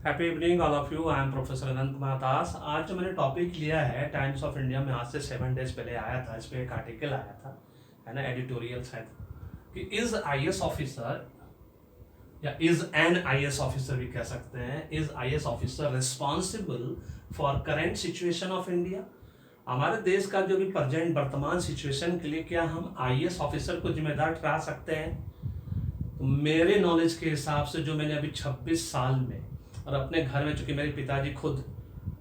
Happy evening all of you. I am professor Anant Kumar Das. आज जो मैंने टॉपिक लिया है टाइम्स ऑफ इंडिया में आज से 7 डेज पहले आया था, इस पर एक आर्टिकल आया था, है ना, एडिटोरियल शायद, कि इज आईएएस ऑफिसर या इज एन आईएएस ऑफिसर भी कह सकते हैं, is IAS officer responsible for current situation of India. हमारे देश का जो भी प्रेजेंट वर्तमान सिचुएशन के लिए क्या हम आईएएस ऑफिसर को जिम्मेदार ठहरा सकते हैं? तो मेरे नॉलेज के हिसाब से जो मैंने अभी 26 साल में और अपने घर में, चूंकि मेरे पिताजी खुद,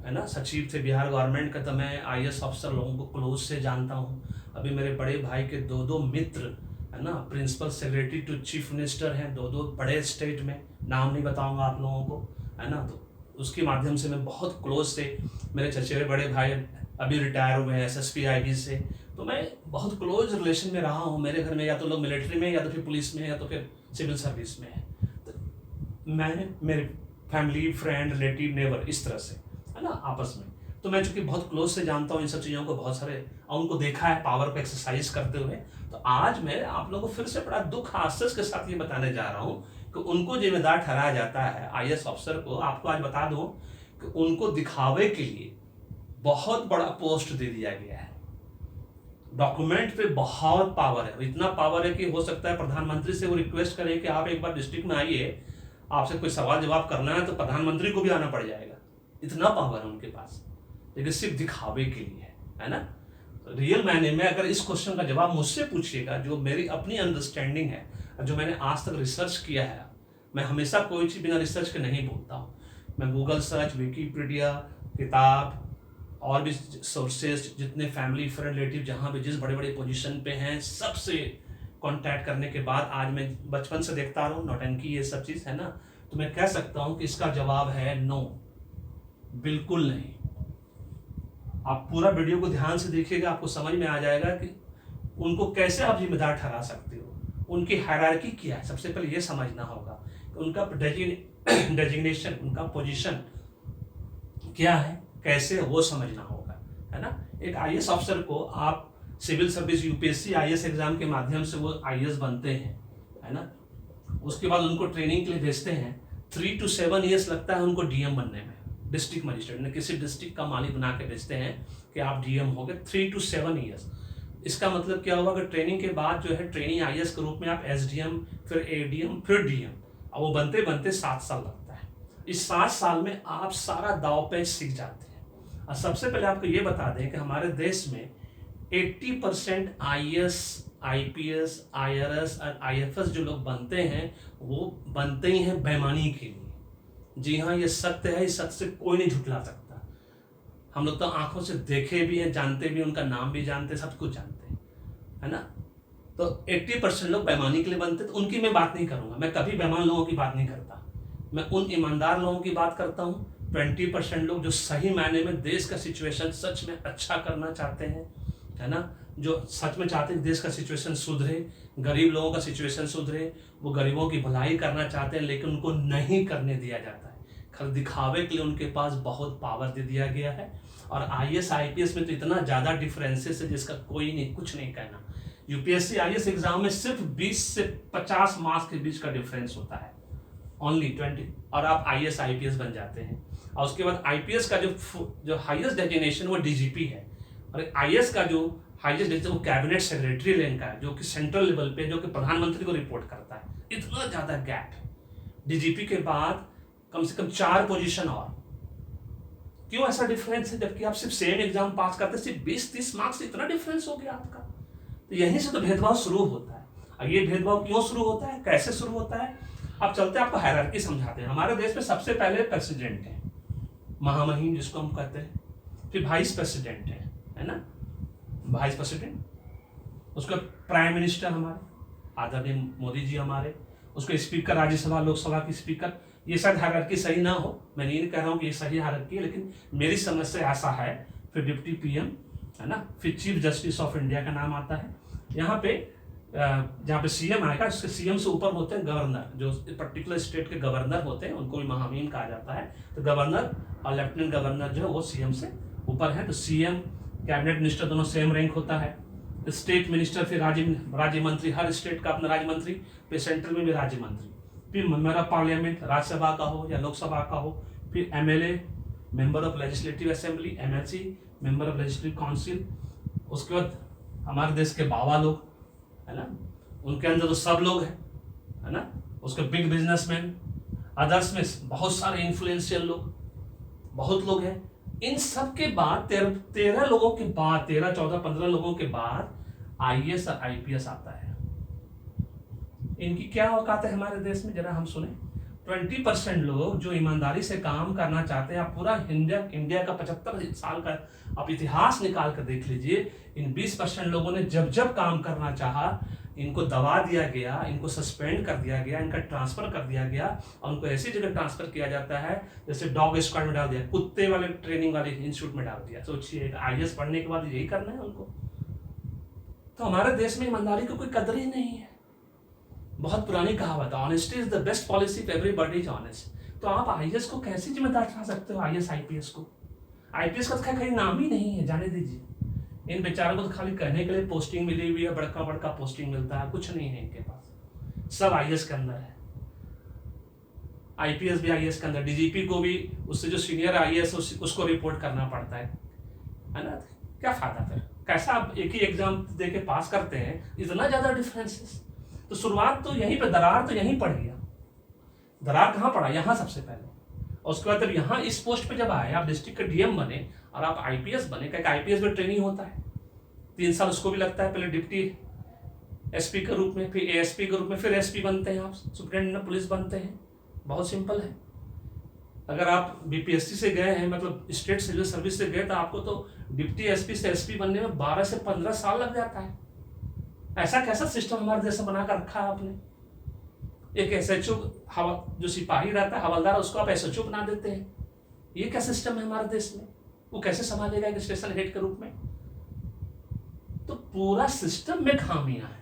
है ना, सचिव थे बिहार गवर्नमेंट का, तो मैं आईएएस ऑफिसर लोगों को क्लोज से जानता हूँ। अभी मेरे बड़े भाई के दो मित्र, है ना, principal secretary to chief minister हैं, दो बड़े स्टेट में, नाम नहीं बताऊंगा आप लोगों को, है ना। तो उसके माध्यम से मैं बहुत क्लोज से, मेरे चचेरे बड़े भाई अभी रिटायर हुए हैं एसएसपी आईजी से, तो मैं बहुत क्लोज रिलेशन में रहा हूँ। मेरे घर में या तो लोग मिलिट्री में, या तो फिर पुलिस में, या तो फिर सिविल सर्विस में है। तो मैंने मेरे फैमिली, फ्रेंड, रिलेटिव, नेबर, इस तरह से, है ना, आपस में, तो मैं चूंकि बहुत क्लोज से जानता हूँ इन सब चीज़ों को, बहुत सारे और उनको देखा है पावर को एक्सरसाइज करते हुए। तो आज मैं आप लोगों को फिर से बड़ा दुख आश्चर्य के साथ ये बताने जा रहा हूँ कि उनको जिम्मेदार ठहराया जाता है आईएएस अफसर को। आपको आज बता दूं कि उनको दिखावे के लिए बहुत बड़ा पोस्ट दे दिया गया है। डॉक्यूमेंट पे बहुत पावर है, इतना पावर है कि हो सकता है प्रधानमंत्री से वो रिक्वेस्ट करें कि आप एक बार डिस्ट्रिक्ट में आइए, आपसे कोई सवाल जवाब करना है, तो प्रधानमंत्री को भी आना पड़ जाएगा। इतना पावर है उनके पास, लेकिन सिर्फ दिखावे के लिए है ना। तो रियल मायने में अगर इस क्वेश्चन का जवाब मुझसे पूछिएगा, जो मेरी अपनी अंडरस्टैंडिंग है, जो मैंने आज तक रिसर्च किया है, मैं हमेशा कोई चीज़ बिना रिसर्च के नहीं बोलता हूँ। मैं गूगल सर्च, विकीपीडिया, किताब और भी सोर्सेज, जितने फैमिली फ्रेंड रिलेटिव जहाँ भी जिस बड़े बड़े पोजीशन पे हैं, सबसे कांटेक्ट करने के बाद आज मैं बचपन से देखता रहा हूँ नौटंकी ये सब चीज़, है ना। तो मैं कह सकता हूँ कि इसका जवाब है नो, बिल्कुल नहीं। आप पूरा वीडियो को ध्यान से देखिएगा, आपको समझ में आ जाएगा कि उनको कैसे आप जिम्मेदार ठहरा सकते हो। उनकी हायरार्की क्या है, सबसे पहले ये समझना होगा कि उनका डेजिग्नेशन, उनका पोजीशन क्या है, कैसे वो समझना होगा, है ना। एक आईएएस अफसर को आप civil service UPSC IAS exam के माध्यम से वो आईएएस बनते हैं, है ना। उसके बाद उनको ट्रेनिंग के लिए भेजते हैं, 3 to 7 ईयर्स लगता है उनको डीएम बनने में, डिस्ट्रिक्ट मजिस्ट्रेट ने किसी डिस्ट्रिक्ट का मालिक बना के भेजते हैं कि आप डीएम हो गए, 3 to 7 ईयर्स। इसका मतलब क्या हुआ कि ट्रेनिंग के बाद जो है ट्रेनिंग आईएएस के रूप में आप एसडीएम, फिर एडीएम, फिर डीएम, और वो बनते बनते 7 साल लगता है। इस 7 साल में आप सारा दाव पेच सीख जाते हैं। और सबसे पहले आपको ये बता दें कि हमारे देश में 80% आईएएस, आईपीएस, आईआरएस और आईएफएस जो लोग बनते हैं, वो बनते ही हैं बेईमानी के लिए। जी हाँ, ये सत्य है, इस सत्य से कोई नहीं झुठला सकता। हम लोग तो आंखों से देखे भी हैं, जानते भी, उनका नाम भी जानते, सब कुछ जानते हैं, है ना। तो 80% लोग बेईमानी के लिए बनते, तो उनकी मैं बात नहीं करूंगा। मैं कभी बेईमान लोगों की बात नहीं करता, मैं उन ईमानदार लोगों की बात करता हूँ। 20% लोग जो सही मायने में देश का सिचुएशन सच में अच्छा करना चाहते हैं, है ना, जो सच में चाहते हैं देश का सिचुएशन सुधरे, गरीब लोगों का सिचुएशन सुधरे, वो गरीबों की भलाई करना चाहते हैं, लेकिन उनको नहीं करने दिया जाता है। खाली दिखावे के लिए उनके पास बहुत पावर दे दिया गया है। और आईएएस आईपीएस में तो इतना ज़्यादा डिफरेंसेस है जिसका कोई नहीं, कुछ नहीं कहना। यूपीएससी आईएएस एग्जाम में सिर्फ 20 से 50 मार्क्स के बीच का डिफरेंस होता है, ओनली 20, और आप आईएएस आईपीएस बन जाते हैं। और उसके बाद आईपीएस का जो हाईएस्ट डेजिग्नेशन वो डीजीपी है, और आईएएस का जो हाईएस्ट डेजिग्नेशन वो कैबिनेट सेक्रेटरी रैंक का है, जो कि सेंट्रल लेवल पे, जो कि प्रधानमंत्री को रिपोर्ट करता है। इतना ज़्यादा गैप है। डीजीपी के बाद कम से कम 4 पोजीशन और। क्यों ऐसा डिफरेंस है, जबकि आप सिर्फ सेम एग्जाम पास करते, सिर्फ 20-30 मार्क्स से इतना डिफरेंस हो गया आपका? तो यहीं से तो भेदभाव शुरू होता है। और ये भेदभाव क्यों शुरू होता है, कैसे शुरू होता है, अब चलते आपको हायरार्की समझाते हैं। हमारे देश में सबसे पहले प्रेसिडेंट है, महामहिम जिसको हम कहते हैं, फिर वाइस प्रेसिडेंट है ना, वाइस प्रेसिडेंट, उसका प्राइम मिनिस्टर हमारे आदरणीय मोदी जी हमारे, उसके स्पीकर राज्यसभा लोकसभा की स्पीकर। ये शायद हायरार्की सही ना हो, मैं नहीं कह रहा हूँ कि ये सही हायरार्की है, लेकिन मेरी समझ से ऐसा है। फिर डिप्टी पीएम, है ना, फिर चीफ जस्टिस ऑफ इंडिया का नाम आता है। यहाँ पे जहाँ पे सीएम आएगा, उसके सीएम से ऊपर होते हैं गवर्नर, जो पर्टिकुलर स्टेट के गवर्नर होते हैं, उनको भी महामहिम कहा जाता है। तो गवर्नर और लेफ्टिनेंट गवर्नर जो है वो सीएम से ऊपर है। तो सीएम, कैबिनेट मिनिस्टर दोनों सेम रैंक होता है। स्टेट मिनिस्टर, फिर राज्य मंत्री, हर स्टेट का अपना राज्य मंत्री, फिर सेंट्रल में भी राज्य मंत्री। फिर मेंबर ऑफ पार्लियामेंट, राज्यसभा का हो या लोकसभा का हो, फिर MLA, member of legislative assembly, MLC, member of legislative council, उसके बाद हमारे देश के बाबा लोग, है ना, उनके अंदर तो सब लोग हैं, है ना, उसके बिग बिजनेसमैन, अदर्स में बहुत सारे इन्फ्लुएंशियल लोग, बहुत लोग हैं। इन सब के बाद 13 लोगों के बाद, 13, 14, 15 लोगों के बाद आईएएस और आईपीएस आता है। इनकी क्या औकात है हमारे देश में, जरा हम सुने। 20% लोग जो ईमानदारी से काम करना चाहते हैं, आप पूरा इंडिया का 75 साल का आप इतिहास निकाल कर देख लीजिए, इन 20% लोगों ने जब जब काम करना चाहा, इनको दबा दिया गया, इनको सस्पेंड कर दिया गया, इनका ट्रांसफर कर दिया गया, और उनको ऐसी जगह ट्रांसफर किया जाता है जैसे डॉग स्क्वाड में डाल दिया, कुत्ते वाले ट्रेनिंग वाले इंस्टीट्यूट में डाल दिया। सोचिए, आईएएस पढ़ने के बाद यही करना है उनको। तो हमारे देश में ईमानदारी की कोई कदर ही नहीं है। बहुत पुरानी कहावत है, honesty is the best policy if everybody is honest. तो आप आईएएस को कैसे जिम्मेदार ठहरा सकते हो, आईएएस आईपीएस को? आईपीएस का तो कहीं नाम ही नहीं है, जाने दीजिए। इन बेचारों को तो खाली कहने के लिए पोस्टिंग मिली हुई है, बड़का बड़का पोस्टिंग मिलता है, कुछ नहीं है इनके पास, सब आईएएस के अंदर है। आईपीएस भी आईएएस के अंदर, डीजीपी को भी उससे जो सीनियर आईएएस उसको रिपोर्ट करना पड़ता है ना। क्या फायदा फिर? कैसा आप एक ही एग्जाम दे के पास करते हैं, इतना ज्यादा डिफरेंसेस। तो शुरुआत तो यहीं पे, दरार तो यहीं पड़ गया। दरार कहाँ पड़ा? यहाँ सबसे पहले। और उसके बाद जब यहाँ इस पोस्ट पे जब आए, आप डिस्ट्रिक्ट के डीएम बने और आप आईपीएस बने, क्योंकि आईपीएस में ट्रेनिंग होता है 3 साल, उसको भी लगता है। पहले डिप्टी एसपी के रूप में, फिर एएसपी के रूप में, फिर एसपी बनते हैं, आप सुप्रिटेंडेंट पुलिस बनते हैं। बहुत सिंपल है। अगर आप बीपीएससी से गए हैं, मतलब स्टेट सिविल सर्विस से गए, तो आपको तो डिप्टी एसपी से एसपी बनने में 12 से 15 साल लग जाता है। ऐसा कैसा सिस्टम हमारे देश में बना कर रखा है आपने? एक एसएचओ जो सिपाही रहता है, हवलदार, उसको आप एसएचओ बना देते हैं। ये क्या सिस्टम है हमारे देश में? वो कैसे संभालेगा एक स्टेशन हेड के रूप में? तो पूरा सिस्टम में खामियां है।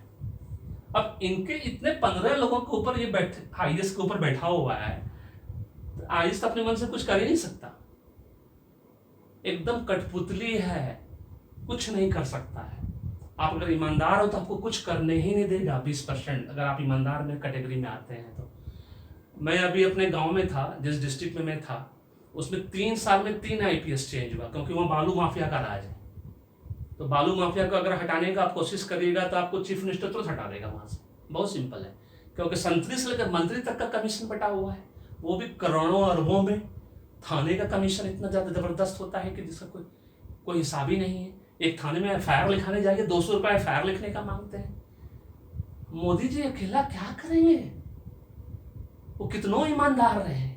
अब इनके इतने 15 लोगों के ऊपर ये आईएएस के ऊपर बैठा हुआ है, तो आईएएस तो अपने मन से कुछ कर ही नहीं सकता, एकदम कठपुतली है, कुछ नहीं कर सकता है। आप अगर ईमानदार हो तो आपको कुछ करने ही नहीं देगा 20%, अगर आप ईमानदार में कैटेगरी में आते हैं तो। मैं अभी अपने गांव में था, जिस डिस्ट्रिक्ट में मैं था, उसमें 3 साल में 3 आईपीएस चेंज हुआ, क्योंकि वहाँ बालू माफिया का राज है। तो बालू माफिया को अगर हटाने का आप कोशिश करिएगा तो आपको चीफ मिनिस्टर तुरंत हटा देगा वहाँ से। बहुत सिंपल है, क्योंकि संतरी से लेकर मंत्री तक का कमीशन बटा हुआ है, वो भी करोड़ों अरबों में। थाने का कमीशन इतना ज़्यादा ज़बरदस्त होता है कि जिसका कोई हिसाब ही नहीं है। एक थाने में एफआईआर लिखाने जाइए, 200 रुपये एफआईआर लिखने का मांगते हैं। मोदी जी अकेला क्या करेंगे? वो कितनों ईमानदार रहे,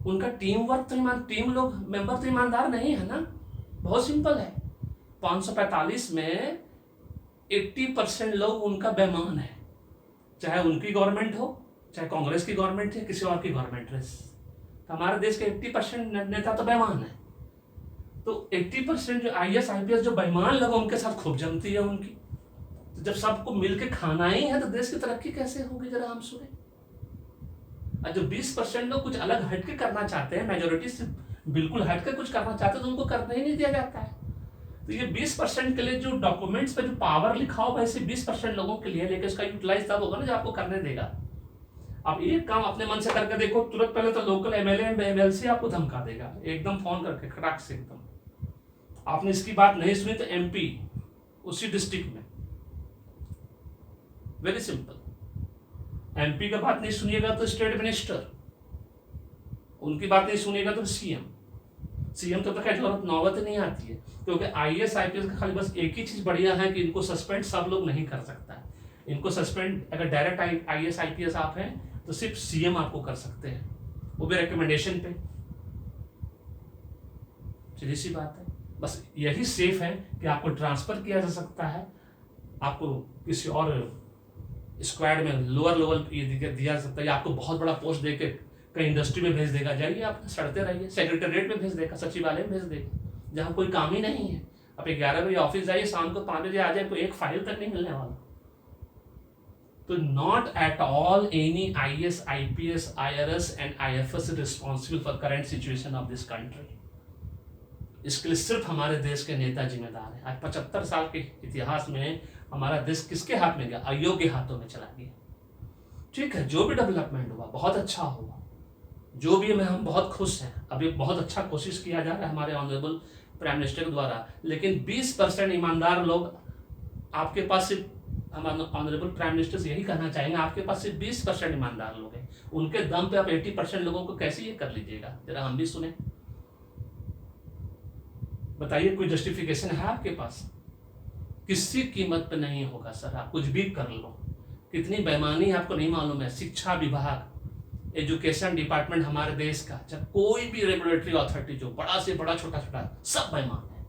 उनका टीम वर्क तो टीम लोग मेंबर तो ईमानदार नहीं है ना। बहुत सिंपल है, 545 में 80% लोग उनका बेईमान है, चाहे उनकी गवर्नमेंट हो, चाहे कांग्रेस की गवर्नमेंट है, किसी और की गवर्नमेंट है। तो हमारे देश के 80% नेता तो बेईमान है। तो 80% जो आईएएस आईपीएस जो बेईमान लोग, उनके साथ खूब जमती है उनकी। तो जब सबको मिलके खाना ही है तो देश की तरक्की कैसे होगी, जरा हम सुने। और जो 20% लोग कुछ अलग हटके करना चाहते हैं, मेजोरिटी से बिल्कुल हटके कुछ करना चाहते हैं, तो उनको करने ही नहीं दिया जाता है। तो ये 20% के लिए जो डॉक्यूमेंट्स पे जो पावर लिखा होगा, ऐसे 20% लोगों के लिए, लेकिन उसका यूटिलाइज तब होगा ना जब आपको करने देगा। आप एक काम अपने मन से करके देखो, तुरंत पहले तो लोकल एमएलए एमएलसी आपको धमका देगा, एकदम फोन करके खटाक से एकदम। आपने इसकी बात नहीं सुनी तो एमपी उसी डिस्ट्रिक्ट में, वेरी सिंपल। एमपी का बात नहीं सुनिएगा तो स्टेट मिनिस्टर, उनकी बात नहीं सुनिएगा तो सीएम तो खैर जरूरत नौबत नहीं आती है, क्योंकि आईएएस आईपीएस का खाली बस एक ही चीज बढ़िया है कि इनको सस्पेंड सब लोग नहीं कर सकता है। इनको सस्पेंड अगर डायरेक्ट आईएएस आईपीएस आप हैं तो सिर्फ सीएम आपको कर सकते हैं, वो भी रिकमेंडेशन पे। सीधी सी बात है, बस यही सेफ है कि आपको ट्रांसफर किया जा सकता है, आपको किसी और स्क्वाड में लोअर लेवल दिया जा सकता है, या आपको बहुत बड़ा पोस्ट देके कहीं इंडस्ट्री में भेज देगा, जाइए आप सड़ते रहिए, सेक्रेटरीट में भेज देगा, सचिवालय में भेज देगा, जहाँ कोई काम ही नहीं है। आप 11 बजे ऑफिस जाइए, शाम को 5 बजे आ जाए, कोई एक फाइल तक नहीं मिलने वाला। तो not at all any IAS IPS IRS and IFS responsible for current situation of this country. इसके लिए सिर्फ हमारे देश के नेता जिम्मेदार हैं। आज 75 साल के इतिहास में हमारा देश किसके हाथ में गया? अयोग्य हाथों में चला गया। ठीक है, जो भी डेवलपमेंट हुआ बहुत अच्छा हुआ, जो भी है हम बहुत खुश हैं। अभी बहुत अच्छा कोशिश किया जा रहा है हमारे ऑनरेबल प्राइम मिनिस्टर के द्वारा, लेकिन 20% ईमानदार लोग आपके पास सिर्फ, हमारे ऑनरेबल प्राइम मिनिस्टर से यही कहना चाहेंगे, आपके पास सिर्फ 20% ईमानदार लोग हैं, उनके दम पे आप 80% लोगों को कैसे ये कर लीजिएगा? जरा हम भी सुने, बताइए कोई जस्टिफिकेशन है आपके पास? किसी कीमत पे नहीं होगा सर, आप कुछ भी कर लो। कितनी बेईमानी आपको नहीं मालूम है? शिक्षा विभाग, एजुकेशन डिपार्टमेंट हमारे देश का, चाहे कोई भी रेगुलेटरी अथॉरिटी, जो बड़ा से बड़ा छोटा छोटा, सब बेईमान है।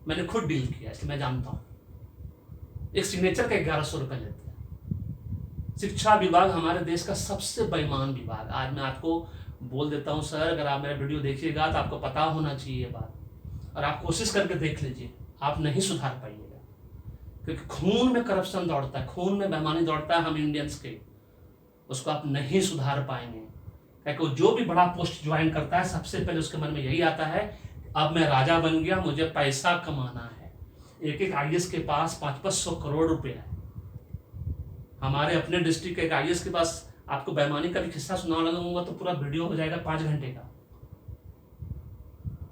मैंने खुद डील किया, इसलिए मैं जानता हूँ। एक सिग्नेचर का 1100 रुपये लेते हैं। शिक्षा विभाग हमारे देश का सबसे बेईमान विभाग। आज मैं आपको बोल देता हूँ सर, अगर आप मेरा वीडियो देखिएगा तो आपको पता होना चाहिए ये बात, और आप कोशिश करके देख लीजिए, आप नहीं सुधार पाइएगा। क्योंकि खून में करप्शन दौड़ता है, खून में बेईमानी दौड़ता है हम इंडियंस के, उसको आप नहीं सुधार पाएंगे। क्योंकि जो भी बड़ा पोस्ट ज्वाइन करता है, सबसे पहले उसके मन में यही आता है, अब मैं राजा बन गया, मुझे पैसा कमाना है। एक एक आईएएस के पास 500 करोड़ रुपए है। हमारे अपने डिस्ट्रिक्ट के एक आईएएस के पास, आपको बेईमानी का भी किस्सा सुनाने लगूंगा तो पूरा वीडियो हो जाएगा 5 घंटे का।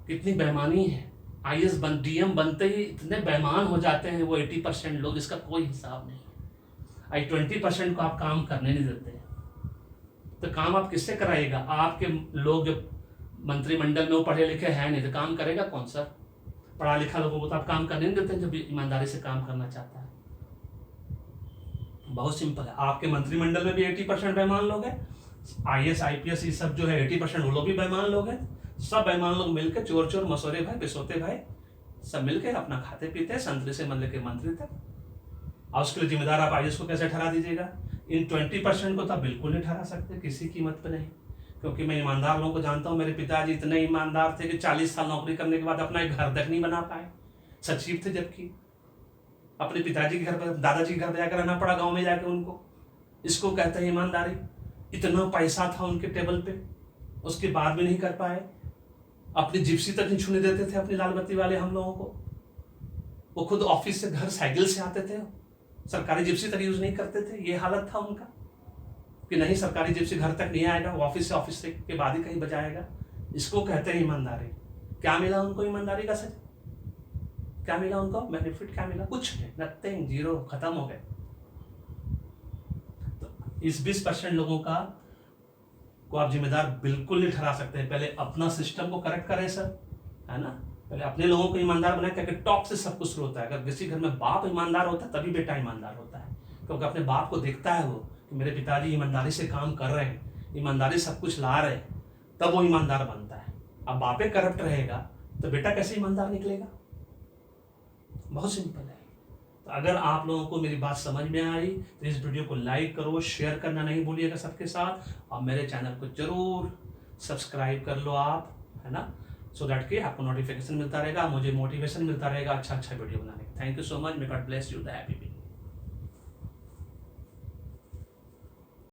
कितनी बेईमानी है, आईएएस डीएम बनते ही इतने बेईमान हो जाते हैं वो 80% लोग, इसका कोई हिसाब नहीं। आई 20% को आप काम करने नहीं देते, तो काम आप किससे कराइएगा? आपके लोग जो मंत्रिमंडल में वो पढ़े लिखे हैं नहीं, तो काम करेगा कौन सर? पढ़ा लिखा लोगों को तो आप काम करने नहीं देते जब ईमानदारी से काम करना चाहता है। बहुत सिंपल है, आपके मंत्रिमंडल में भी 80% बेईमान लोग हैं, आईएएस आईपीएस ये सब जो है 80% वो लोग भी बेईमान लोग हैं। सब बेईमान लोग मिलकर, चोर चोर मसोरे भाई पिसोते भाई, सब मिलकर अपना खाते पीते, संतरी से मतलब के मंत्री तक। और उसके लिए जिम्मेदार आप आईएएस को कैसे ठहरा दीजिएगा? इन 20% को तो आप बिल्कुल नहीं ठहरा सकते, किसी कीमत पे नहीं। क्योंकि मैं ईमानदार लोगों को जानता हूँ। मेरे पिताजी इतने ईमानदार थे कि 40 साल नौकरी करने के बाद अपना एक घर तक नहीं बना पाए, सचिव थे जबकि। अपने पिताजी के घर पर, दादाजी के घर पर जाकर रहना पड़ा, गाँव में जाकर उनको। इसको कहते हैं ईमानदारी। इतना पैसा था उनके टेबल पे, उसके बाद भी नहीं कर पाए। अपनी जिप्सी तक नहीं छूने देते थे अपनी लाल बत्ती वाले हम लोगों को। वो खुद ऑफिस से घर साइकिल से आते थे, सरकारी जिप्सी तक यूज नहीं करते थे। ये हालत था उनका कि नहीं, सरकारी जिप्सी घर तक नहीं आएगा, वो ऑफिस से के बाद ही कहीं बजाएगा। इसको कहते हैं ईमानदारी। क्या मिला उनको ईमानदारी का सच? क्या मिला उनको बेनिफिट? क्या मिला? कुछ नहीं, नथिंग, जीरो, खत्म हो गए। तो इस 20% लोगों का को आप जिम्मेदार बिल्कुल नहीं ठहरा सकते। पहले अपना सिस्टम को करेक्ट करें सर, है ना? पहले अपने लोगों को ईमानदार बनाए, क्योंकि टॉप से सब कुछ शुरू होता है। अगर किसी घर में बाप ईमानदार होता है तभी बेटा ईमानदार होता है, क्योंकि अपने बाप को देखता है वो कि मेरे पिताजी ईमानदारी से काम कर रहे हैं, ईमानदारी सब कुछ ला रहे हैं, तब वो ईमानदार बनता है। अब बापे करप्ट रहेगा तो बेटा कैसे ईमानदार निकलेगा? बहुत सिंपल है। तो अगर आप लोगों को मेरी बात समझ में आई तो इस वीडियो को लाइक करो, शेयर करना नहीं भूलिएगा सबके साथ, और मेरे चैनल को जरूर सब्सक्राइब कर लो आप, है ना? सो दैट कि आपको नोटिफिकेशन मिलता रहेगा, मुझे मोटिवेशन मिलता रहेगा अच्छा वीडियो बनाने का। Thank you so much. May God bless you the happy.